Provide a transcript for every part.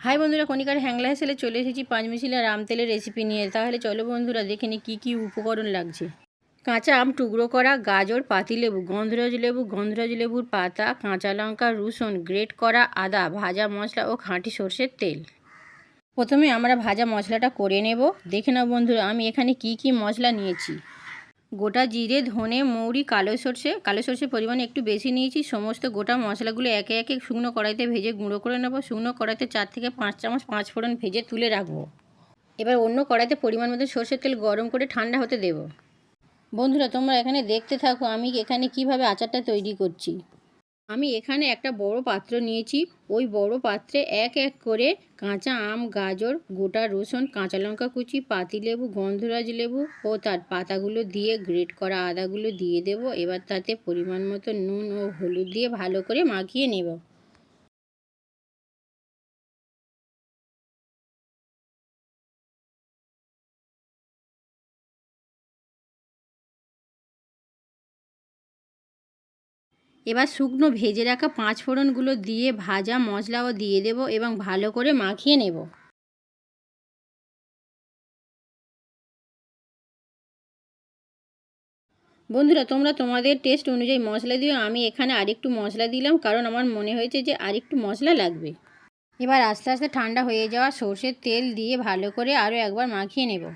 High বন্ধুরা, কণিকার হ্যাংলা হেসেলে চলে এসেছি পাঁচমিশালি আর আম তেলের রেসিপি নিয়ে। তাহলে চলো বন্ধুরা দেখে নিই কী কী উপকরণ লাগছে। কাঁচা আম টুকরো করা, গাজর, পাতিলেবু, গন্ধরাজ লেবুর পাতা, কাঁচা লঙ্কা, রসুন, গ্রেট করা আদা, ভাজা মশলা ও খাঁটি সর্ষের তেল। প্রথমে আমরা ভাজা মশলাটা করে নেব। দেখে নাও বন্ধুরা আমি এখানে কি কি মশলা নিয়েছি। গোটা জিরে, ধনে, মৌরি, কালো সর্ষের পরিমাণ একটু বেশি নিয়েছি। সমস্ত গোটা মশলাগুলো একে একে শুকনো কড়াইতে ভেজে গুঁড়ো করে নেব। শুকনো কড়াইতে 4 থেকে 5 চামচ 5 ফোড়ন ভেজে তুলে রাখবো। এবার অন্য কড়াইতে পরিমাণ মতো সর্ষের তেল গরম করে ঠান্ডা হতে দেব। বন্ধুরা তোমরা এখানে দেখতে থাকো আমি এখানে কিভাবে আচারটা তৈরি করছি। আমি এখানে একটা বড় পাত্র নিয়েছি। ওই বড় পাত্রে এক এক করে কাঁচা আম, গাজর, গোটা রসুন, কাঁচা লঙ্কা কুচি, পাতিলেবু, গন্ধরাজ লেবু ও তার পাতাগুলো দিয়ে গ্রেট করা আদাগুলো দিয়ে দেব। এবার তাতে পরিমাণ মতো নুন ও হলুদ দিয়ে ভালো করে মাখিয়ে নেব। এবার শুকনো ভেজে রাখা 5 ফোড়নগুলো দিয়ে ভাজা মশলাও দিয়ে দেব এবং ভালো করে মাখিয়ে নেব। বন্ধুরা তোমরা তোমাদের টেস্ট অনুযায়ী মশলা দিও। আমি এখানে আরেকটু মশলা দিলাম কারণ আমার মনে হয়েছে যে আরেকটু মশলা লাগবে। এবার আস্তে আস্তে ঠান্ডা হয়ে যাওয়া সর্ষের তেল দিয়ে ভালো করে আরও একবার মাখিয়ে নেব।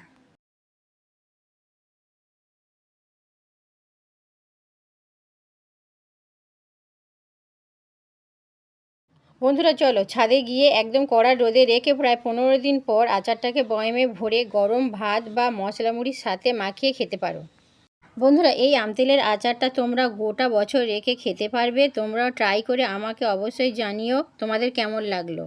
বন্ধুরা চলো ছাদে গিয়ে একদম কড়া রোদে রেখে প্রায় 15 দিন পর আচারটাকে বয়ামে ভরে গরম ভাত বা মশলা মুড়ির সাথে মাখিয়ে খেতে পারো। বন্ধুরা এই আমতেলের আচারটা তোমরা গোটা বছর রেখে খেতে পারবে। তোমরা ট্রাই করে আমাকে অবশ্যই জানিও তোমাদের কেমন লাগলো।